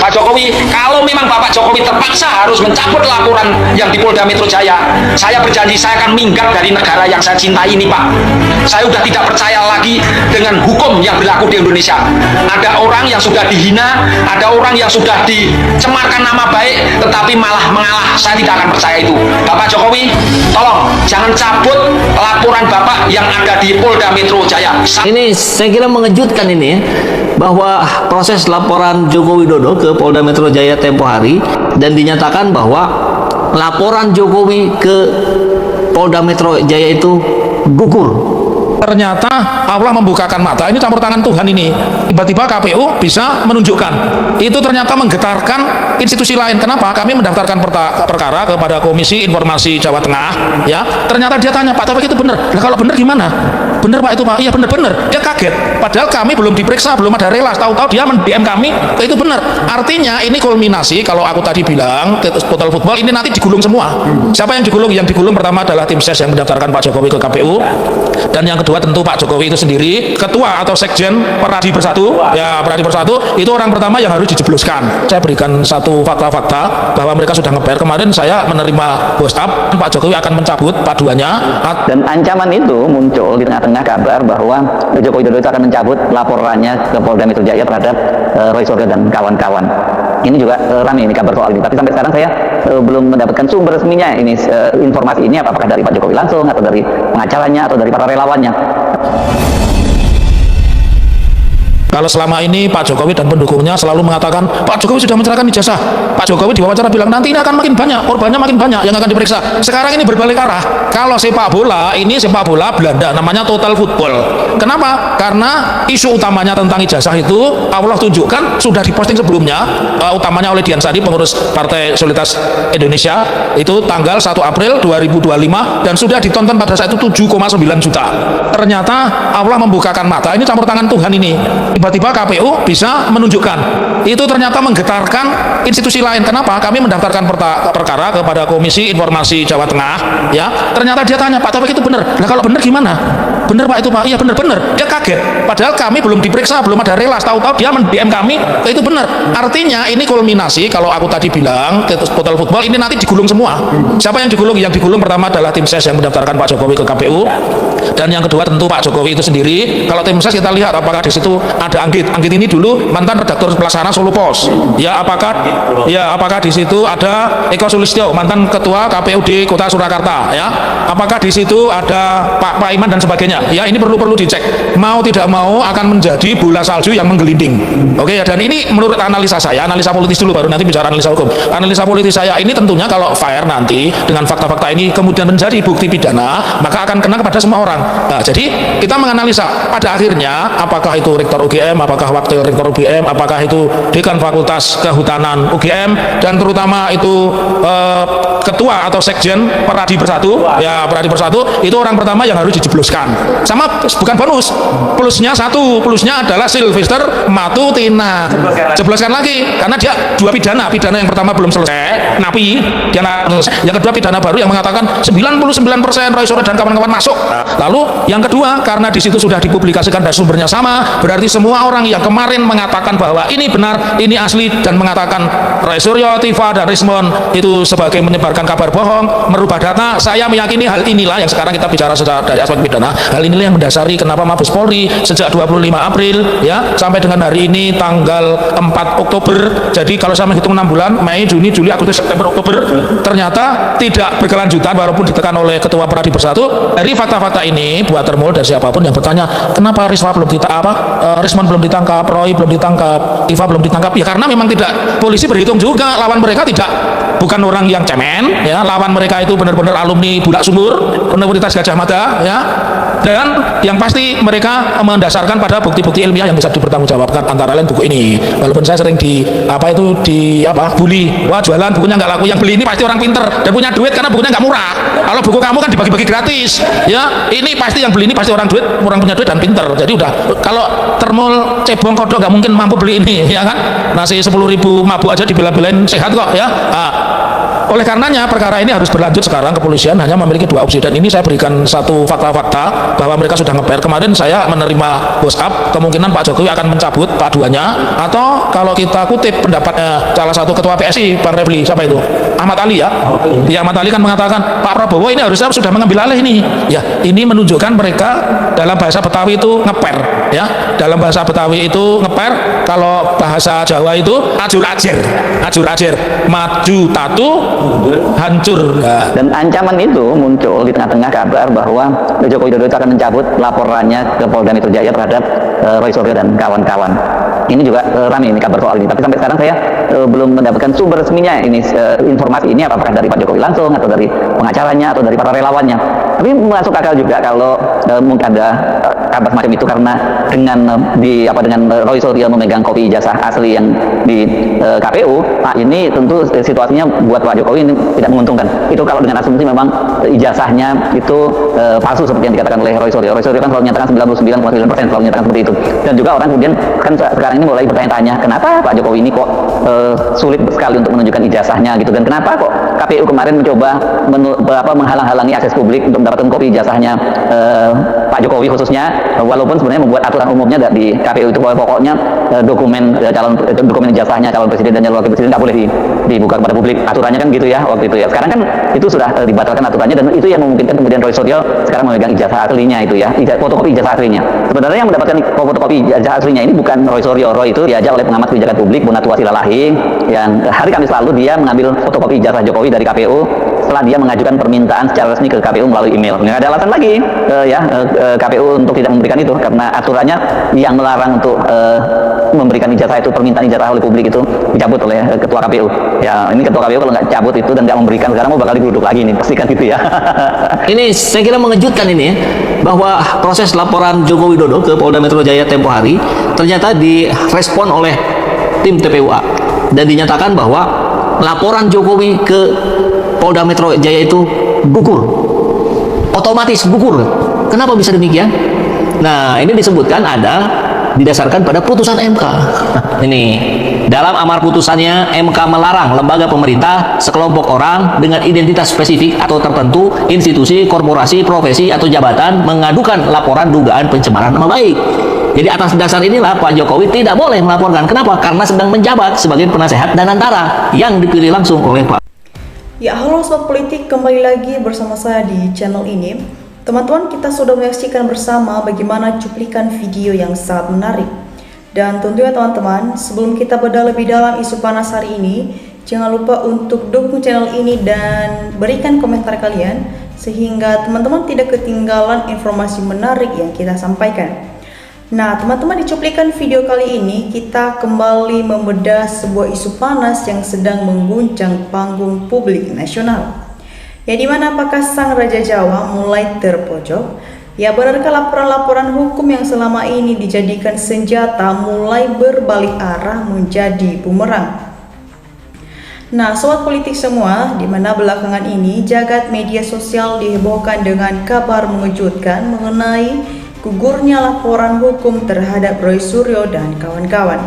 Pak Jokowi, kalau memang Bapak Jokowi terpaksa harus mencabut laporan yang di Polda Metro Jaya, saya berjanji saya akan minggat dari negara yang saya cintai ini, Pak. Saya sudah tidak percaya lagi dengan hukum yang berlaku di Indonesia. Ada orang yang sudah dihina, ada orang yang sudah dicemarkan nama baik, tetapi malah mengalah. Saya tidak akan percaya itu. Bapak Jokowi, tolong jangan cabut laporan Bapak yang ada di Polda Metro Jaya. Ini saya kira mengejutkan ini ya, bahwa proses laporan Joko Widodo ke Polda Metro Jaya tempo hari dan dinyatakan bahwa laporan Jokowi ke Polda Metro Jaya itu gugur. Ternyata Allah membukakan mata, ini campur tangan Tuhan ini. Tiba-tiba KPU bisa menunjukkan. Itu ternyata menggetarkan institusi lain. Kenapa? Kami mendaftarkan perkara kepada Komisi Informasi Jawa Tengah, ya. Ternyata dia tanya, Pak Taufik itu benar. Nah, kalau benar gimana? Benar Pak itu Pak? Iya benar-benar. Dia kaget. Padahal kami belum diperiksa, belum ada relas. Tahu-tahu dia DM kami, itu benar. Artinya ini kulminasi, kalau aku tadi bilang, total football ini nanti digulung semua. Siapa yang digulung? Yang digulung pertama adalah tim ses yang mendaftarkan Pak Jokowi ke KPU. Dan yang kedua tentu Pak Jokowi itu sendiri, ketua atau sekjen Peradi Bersatu, ya Peradi Bersatu itu orang pertama yang harus dijebloskan. Saya berikan satu fakta-fakta bahwa mereka sudah ngeper. Kemarin saya menerima bostap, Pak Jokowi akan mencabut paduannya. Dan ancaman itu muncul di tengah-tengah kabar bahwa Joko Widodo itu akan mencabut laporannya ke Polda Metro Jaya terhadap Roy Suryo dan kawan-kawan. Ini juga ramai ini kabar soal ini. Tapi sampai sekarang saya belum mendapatkan sumber resminya ini informasi ini apakah dari Pak Jokowi langsung atau dari pengacaranya atau dari para relawannya. Kalau selama ini Pak Jokowi dan pendukungnya selalu mengatakan Pak Jokowi sudah mencerahkan ijazah, Pak Jokowi di wawancara bilang nanti ini akan makin banyak, korbannya makin banyak yang akan diperiksa. Sekarang ini berbalik arah. Kalau sepak bola, ini sepak bola Belanda namanya total football. Kenapa? Karena isu utamanya tentang ijazah itu Allah tunjukkan sudah diposting sebelumnya, utamanya oleh Dian Sadi, pengurus Partai Solidaritas Indonesia, itu tanggal 1 April 2025 dan sudah ditonton pada saat itu 7,9 juta. Ternyata Allah membukakan mata, ini campur tangan Tuhan ini. Tiba-tiba KPU bisa menunjukkan. Itu ternyata menggetarkan institusi lain. Kenapa? Kami mendaftarkan perkara kepada Komisi Informasi Jawa Tengah, ya. Ternyata dia tanya, Pak Taufik itu benar. Nah, kalau benar gimana? Benar Pak itu Pak? Iya benar-benar. Dia kaget. Padahal kami belum diperiksa, belum ada relas. Tahu-tahu dia DM kami, itu benar. Artinya ini kulminasi, kalau aku tadi bilang total football ini nanti digulung semua. Siapa yang digulung? Yang digulung pertama adalah tim ses yang mendaftarkan Pak Jokowi ke KPU. Dan yang kedua tentu Pak Jokowi itu sendiri. Kalau tim ses kita lihat apakah di situ ada Anggit ini dulu mantan redaktur pelaksana Solo Pos. Ya apakah di situ ada Eko Sulistyo mantan ketua KPUD Kota Surakarta, ya. Apakah di situ ada Pak Iman dan sebagainya. Ya ini perlu dicek. Mau tidak mau akan menjadi bola salju yang menggelinding. Oke ya, dan ini menurut analisa saya, analisa politis dulu baru nanti bicara analisa hukum. Analisa politis saya ini tentunya kalau fair nanti dengan fakta-fakta ini kemudian menjadi bukti pidana, maka akan kena kepada semua orang. Nah, jadi kita menganalisa pada akhirnya apakah itu rektor UGM, apakah wakil rektor UGM, apakah itu dekan Fakultas Kehutanan UGM, dan terutama itu ketua atau sekjen Peradi Bersatu, ya Peradi Bersatu itu orang pertama yang harus dijebloskan. Sama bukan bonus, plusnya satu, plusnya adalah Sylvester Matutina, jebloskan lagi karena dia dua pidana yang pertama belum selesai, napi, yang kedua pidana baru yang mengatakan 99% Roy Suryo dan kawan-kawan masuk. Lalu yang kedua karena di situ sudah dipublikasikan dan sumbernya sama, berarti semua orang yang kemarin mengatakan bahwa ini benar, ini asli dan mengatakan Roy Suryo, Tifa dan Rismond itu sebagai menyebarkan kabar bohong, merubah data, saya meyakini hal inilah yang sekarang kita bicara secara dari aspek pidana. Hal inilah yang mendasari kenapa Mabes Polri sejak 25 April ya sampai dengan hari ini tanggal 4 Oktober. Jadi kalau saya menghitung 6 bulan, Mei, Juni, Juli, Agustus, September, Oktober, ternyata tidak berkelanjutan walaupun ditekan oleh Ketua Peradi Bersatu. Dari fakta-fakta ini buat termul dari siapapun yang bertanya, kenapa Risma belum ditangkap, Rismond belum ditangkap, Roy belum ditangkap, Tifa belum ditangkap? Ya karena memang tidak, polisi berhitung juga lawan mereka bukan orang yang cemen, ya, lawan mereka itu benar-benar alumni Bulak Sumur, Universitas Gajah Mada, ya. Dan yang pasti mereka mendasarkan pada bukti-bukti ilmiah yang bisa dipertanggungjawabkan, antara lain buku ini. Walaupun saya sering bully, wah jualan bukunya nggak laku, yang beli ini pasti orang pinter dan punya duit karena bukunya nggak murah. Kalau buku kamu kan dibagi-bagi gratis, ya. Ini pasti yang beli ini pasti orang punya duit dan pinter. Jadi udah, kalau termul cebong kodok nggak mungkin mampu beli ini, ya kan? Nasi 10.000 mabuk aja dibela-belain sehat kok, ya. Oleh karenanya perkara ini harus berlanjut. Sekarang kepolisian hanya memiliki dua opsi, dan ini saya berikan satu fakta-fakta bahwa mereka sudah ngeper. Kemarin saya menerima WhatsApp, kemungkinan Pak Jokowi akan mencabut paduannya, atau kalau kita kutip pendapatnya salah satu ketua PSI, Bang Refli, siapa itu? Ahmad Ali ya. Ya, Ahmad Ali kan mengatakan Pak Prabowo ini harusnya sudah mengambil alih ini. Ya, ini menunjukkan mereka dalam bahasa Betawi itu ngeper, ya. Dalam bahasa Betawi itu ngeper, kalau bahasa Jawa itu ajur-ajir, ajur-ajir, maju tatu, hancur. Ya. Dan ancaman itu muncul di tengah-tengah kabar bahwa Joko Widodo itu akan mencabut laporannya ke Polda Metro Jaya terhadap Roy Suryo dan kawan-kawan. Ini juga ramai ini kabar soal ini, tapi sampai sekarang saya belum mendapatkan sumber resminya ini, informasi ini apakah dari Pak Jokowi langsung atau dari pengacaranya atau dari para relawannya. Tapi masuk akal juga kalau mungkin ada kabar semacam itu, karena dengan dengan Roy Suryo memegang kopi ijazah asli yang di KPU, nah ini tentu situasinya buat Pak Jokowi ini tidak menguntungkan. Itu kalau dengan asumsi memang ijazahnya itu palsu seperti yang dikatakan oleh Roy Suryo. Roy Suryo kan selalu menyatakan 99,9% selalu menyatakan seperti itu. Dan juga orang kemudian kan sekarang ini mulai bertanya-tanya, kenapa Pak Jokowi ini kok sulit sekali untuk menunjukkan ijazahnya gitu, dan kenapa kok KPU kemarin mencoba menghalang-halangi akses publik untuk mendapatkan kopi ijazahnya Pak Jokowi khususnya, walaupun sebenarnya membuat aturan umumnya di KPU itu bahwa pokoknya dokumen ijazahnya calon presiden dan calon wakil presiden nggak boleh dibuka kepada publik. Aturannya kan gitu ya waktu itu ya. Sekarang kan itu sudah dibatalkan aturannya, dan itu yang memungkinkan kemudian Roy Suryo sekarang memegang ijazah aslinya itu ya, fotokopi ijazah aslinya. Sebenarnya yang mendapatkan fotokopi ijazah aslinya ini bukan Roy Suryo. Roy itu diajak oleh pengamat kebijakan publik Bonatua Silalahi, yang hari Kamis lalu dia mengambil fotokopi ijazah Jokowi dari KPU setelah dia mengajukan permintaan secara resmi ke KPU melalui email. Nggak ada alasan lagi KPU untuk tidak memberikan itu, karena aturannya yang melarang untuk memberikan ijazah itu, permintaan ijazah oleh publik itu dicabut oleh ketua KPU. Ya, ini ketua KPU kalau nggak cabut itu dan nggak memberikan, sekarang mau bakal digeruduk lagi nih, pastikan gitu ya. Ini saya kira mengejutkan ini ya, bahwa proses laporan Joko Widodo ke Polda Metro Jaya tempo hari ternyata direspon oleh tim TPUA dan dinyatakan bahwa laporan Jokowi ke Polda Metro Jaya itu gugur, otomatis gugur. Kenapa bisa demikian? Nah, ini disebutkan didasarkan pada putusan MK. Ini dalam amar putusannya, MK melarang lembaga pemerintah, sekelompok orang dengan identitas spesifik atau tertentu, institusi, korporasi, profesi, atau jabatan mengadukan laporan dugaan pencemaran nama baik. Jadi atas dasar inilah Pak Jokowi tidak boleh melaporkan. Kenapa? Karena sedang menjabat sebagai penasehat dan antara yang dipilih langsung oleh Pak. Ya, halo Sobat Politik, kembali lagi bersama saya di channel ini. Teman-teman, kita sudah menyaksikan bersama bagaimana cuplikan video yang sangat menarik. Dan tentunya teman-teman, sebelum kita bedah lebih dalam isu panas hari ini, jangan lupa untuk dukung channel ini dan berikan komentar kalian, sehingga teman-teman tidak ketinggalan informasi menarik yang kita sampaikan. Nah teman-teman, di cuplikan video kali ini kita kembali membedah sebuah isu panas yang sedang mengguncang panggung publik nasional. Ya, dimana apakah sang Raja Jawa mulai terpojok? Ya, benarkah laporan-laporan hukum yang selama ini dijadikan senjata mulai berbalik arah menjadi bumerang? Nah, sobat politik semua, dimana belakangan ini jagat media sosial dihebohkan dengan kabar mengejutkan mengenai gugurnya laporan hukum terhadap Roy Suryo dan kawan-kawan.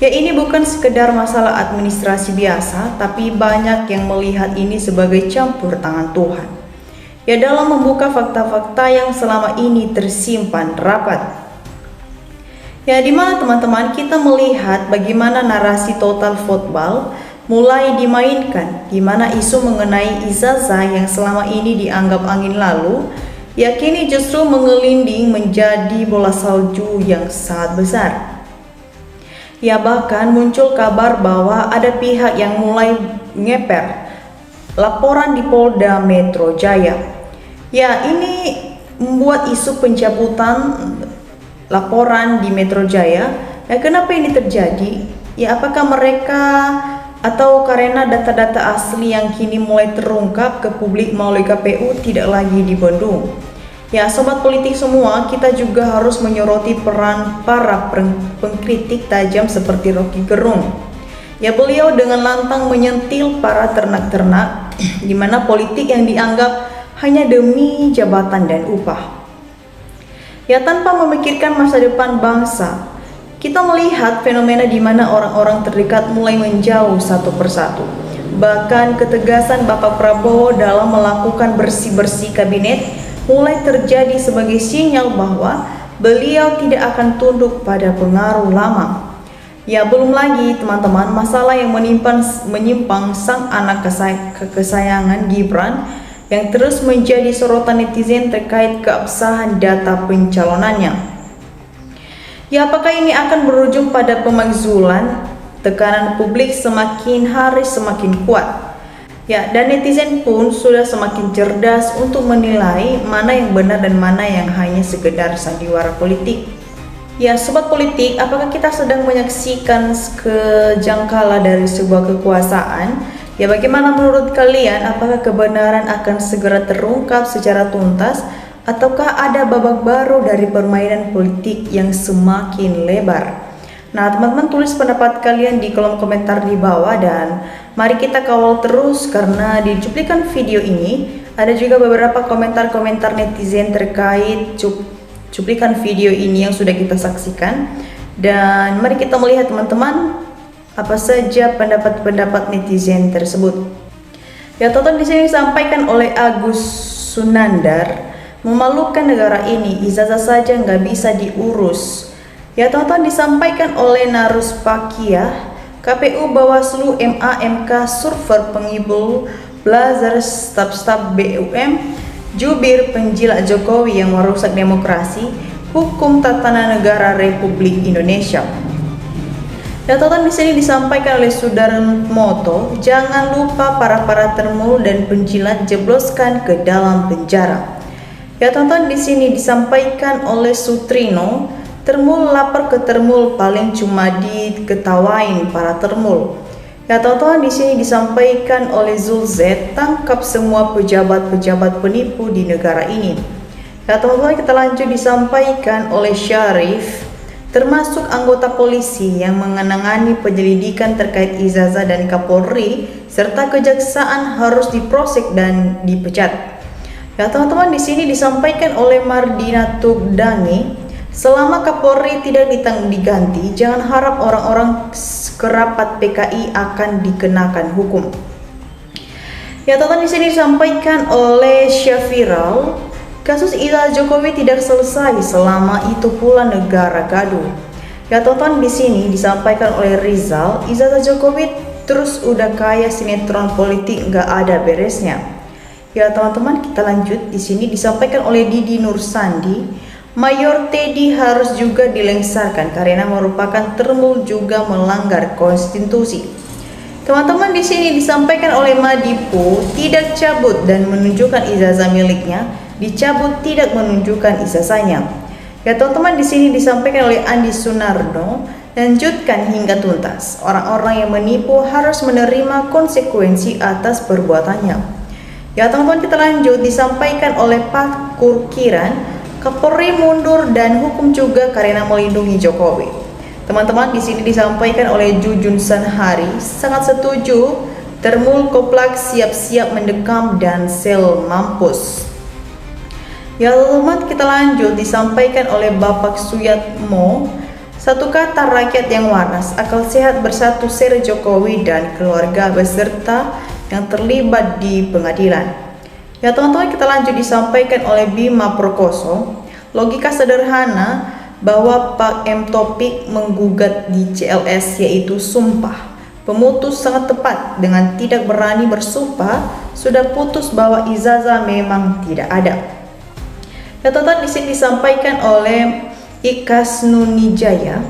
Ya, ini bukan sekedar masalah administrasi biasa, tapi banyak yang melihat ini sebagai campur tangan Tuhan. Ya, dalam membuka fakta-fakta yang selama ini tersimpan rapat. Ya, dimana teman-teman kita melihat bagaimana narasi total football mulai dimainkan, dimana isu mengenai ijazah yang selama ini dianggap angin lalu, ya kini justru mengelinding menjadi bola salju yang sangat besar. Ya, bahkan muncul kabar bahwa ada pihak yang mulai ngeper laporan di Polda Metro Jaya. Ya, ini membuat isu pencabutan laporan di Metro Jaya. Ya, kenapa ini terjadi? Ya, apakah mereka atau karena data-data asli yang kini mulai terungkap ke publik melalui KPU tidak lagi dibendung? Ya, sobat politik semua, kita juga harus menyoroti peran para pengkritik tajam seperti Rocky Gerung. Ya, beliau dengan lantang menyentil para ternak-ternak di mana politik yang dianggap hanya demi jabatan dan upah. Ya, tanpa memikirkan masa depan bangsa. Kita melihat fenomena di mana orang-orang terdekat mulai menjauh satu persatu. Bahkan ketegasan Bapak Prabowo dalam melakukan bersih-bersih kabinet mulai terjadi sebagai sinyal bahwa beliau tidak akan tunduk pada pengaruh lama. Ya, belum lagi teman-teman, masalah yang menyimpang sang anak kesayangan Gibran yang terus menjadi sorotan netizen terkait keabsahan data pencalonannya. Ya, apakah ini akan berujung pada pemakzulan? Tekanan publik semakin hari semakin kuat. Ya, dan netizen pun sudah semakin cerdas untuk menilai mana yang benar dan mana yang hanya sekedar sandiwara politik. Ya, sobat politik, apakah kita sedang menyaksikan kejanggalan dari sebuah kekuasaan? Ya, bagaimana menurut kalian? Apakah kebenaran akan segera terungkap secara tuntas? Ataukah ada babak baru dari permainan politik yang semakin lebar? Nah, teman-teman, tulis pendapat kalian di kolom komentar di bawah dan mari kita kawal terus karena di cuplikan video ini ada juga beberapa komentar-komentar netizen terkait cuplikan video ini yang sudah kita saksikan. Dan mari kita melihat teman-teman apa saja pendapat-pendapat netizen tersebut. Ya, tonton di sini disampaikan oleh Agus Sunandar. Memalukan negara ini, ijazah saja nggak bisa diurus. Ya, tonton disampaikan oleh Narus Pakia. KPU, Bawaslu, MA, MK, survei penghibur, buzzer, staf-staf BUM, jubir penjilat Jokowi yang merusak demokrasi, hukum tatanan negara Republik Indonesia. Ya, tonton di sini disampaikan oleh Sudarmoto. Jangan lupa para termul dan penjilat jebloskan ke dalam penjara. Ya, tonton di sini disampaikan oleh Sutrino. Termul lapar ke termul paling cuma diketawain para termul. Ya, tonton di sini disampaikan oleh Zulzet. Tangkap semua pejabat-pejabat penipu di negara ini. Ya, tonton kita lanjut disampaikan oleh Syarif. Termasuk anggota polisi yang mengenangani penyelidikan terkait ijazah dan Kapolri serta kejaksaan harus diproses dan dipecat. Ya, teman-teman, di sini disampaikan oleh Mardina Tugdangi, selama Kapolri tidak diganti, jangan harap orang-orang kerapat PKI akan dikenakan hukum. Ya, teman-teman, di sini disampaikan oleh Syafiral, kasus ijazah Jokowi tidak selesai selama itu pula negara gaduh. Ya, teman-teman, di sini disampaikan oleh Rizal, ijazah Jokowi terus udah kayak sinetron politik nggak ada beresnya. Ya, teman-teman, kita lanjut. Di sini disampaikan oleh Didi Nursandi, Mayor Teddy harus juga dilengsarkan karena merupakan termul juga melanggar konstitusi. Teman-teman, di sini disampaikan oleh Madipu, tidak cabut dan menunjukkan ijazah miliknya, dicabut tidak menunjukkan ijazahnya. Ya, teman-teman, di sini disampaikan oleh Andi Sunarno, lanjutkan hingga tuntas. Orang-orang yang menipu harus menerima konsekuensi atas perbuatannya. Ya, teman-teman, kita lanjut disampaikan oleh Pak Kurkiran, Kapolri mundur dan hukum juga karena melindungi Jokowi. Teman-teman, di sini disampaikan oleh Jujun Sanhari, sangat setuju, termul koplak siap-siap mendekam dan sel mampus. Ya, teman-teman, kita lanjut disampaikan oleh Bapak Suyatmo, satu kata rakyat yang waras, akal sehat bersatu ser Jokowi dan keluarga beserta yang terlibat di pengadilan. Ya, teman-teman, kita lanjut disampaikan oleh Bima Prokoso, logika sederhana bahwa Pak M. Topik menggugat di CLS yaitu sumpah. Pemutus sangat tepat, dengan tidak berani bersumpah sudah putus bahwa ijazah memang tidak ada. Ya, teman-teman, di sini disampaikan oleh Ikas Nunijaya,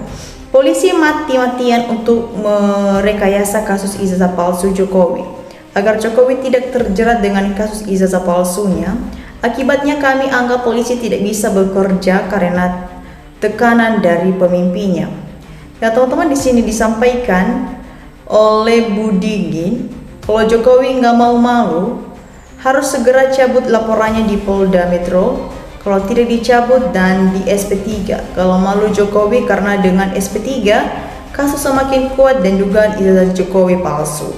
polisi mati-matian untuk merekayasa kasus ijazah palsu Jokowi. Agar Jokowi tidak terjerat dengan kasus ijazah palsunya, akibatnya kami anggap polisi tidak bisa bekerja karena tekanan dari pemimpinnya. Ya, teman-teman, di sini disampaikan oleh Budigin, kalau Jokowi nggak mau malu, harus segera cabut laporannya di Polda Metro. Kalau tidak dicabut dan di SP3. Kalau malu Jokowi karena dengan SP3 kasus semakin kuat dan dugaan ijazah Jokowi palsu.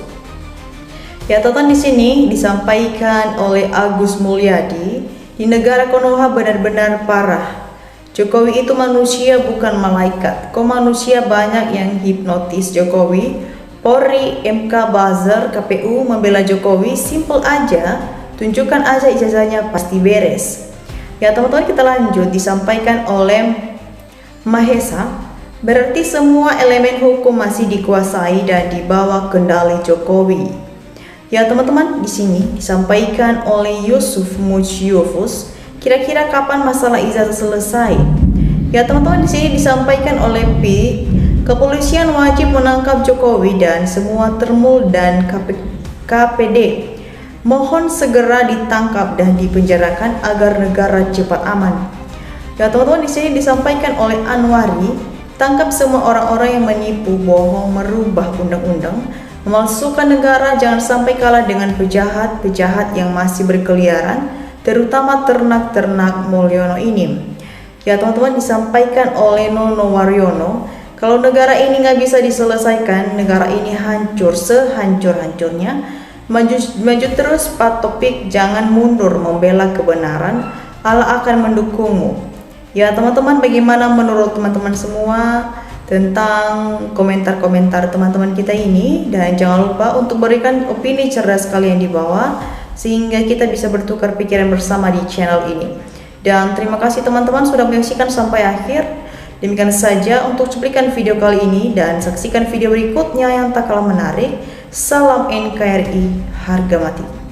Ya, teman-teman, di sini disampaikan oleh Agus Mulyadi, di negara Konoha benar-benar parah. Jokowi itu manusia bukan malaikat. Kok manusia banyak yang hipnotis Jokowi? Polri, MK, buzzer, KPU membela Jokowi, simple aja, tunjukkan aja ijazahnya pasti beres. Ya teman-teman, kita lanjut, disampaikan oleh Mahesa, berarti semua elemen hukum masih dikuasai dan dibawa kendali Jokowi. Ya teman-teman, di sini disampaikan oleh Yusuf Musyufus, kira-kira kapan masalah ijazah selesai? Ya teman-teman, di sini disampaikan oleh P, kepolisian wajib menangkap Jokowi dan semua termul dan KPD. Mohon segera ditangkap dan dipenjarakan agar negara cepat aman. Ya teman-teman, di sini disampaikan oleh Anwari, tangkap semua orang-orang yang menipu, bohong, merubah undang-undang, memalsukan negara, jangan sampai kalah dengan pejahat-pejahat yang masih berkeliaran, terutama ternak-ternak Mulyono ini. Ya teman-teman, disampaikan oleh Nono Waryono, kalau negara ini nggak bisa diselesaikan, negara ini hancur sehancur-hancurnya. Maju terus Pak Topik, jangan mundur membela kebenaran, Allah akan mendukungmu. Ya teman-teman, bagaimana menurut teman-teman semua tentang komentar-komentar teman-teman kita ini? Dan jangan lupa untuk berikan opini cerdas kalian di bawah, sehingga kita bisa bertukar pikiran bersama di channel ini. Dan terima kasih teman-teman sudah menyaksikan sampai akhir. Demikian saja untuk cuplikan video kali ini, dan saksikan video berikutnya yang tak kalah menarik. Salam NKRI, harga mati.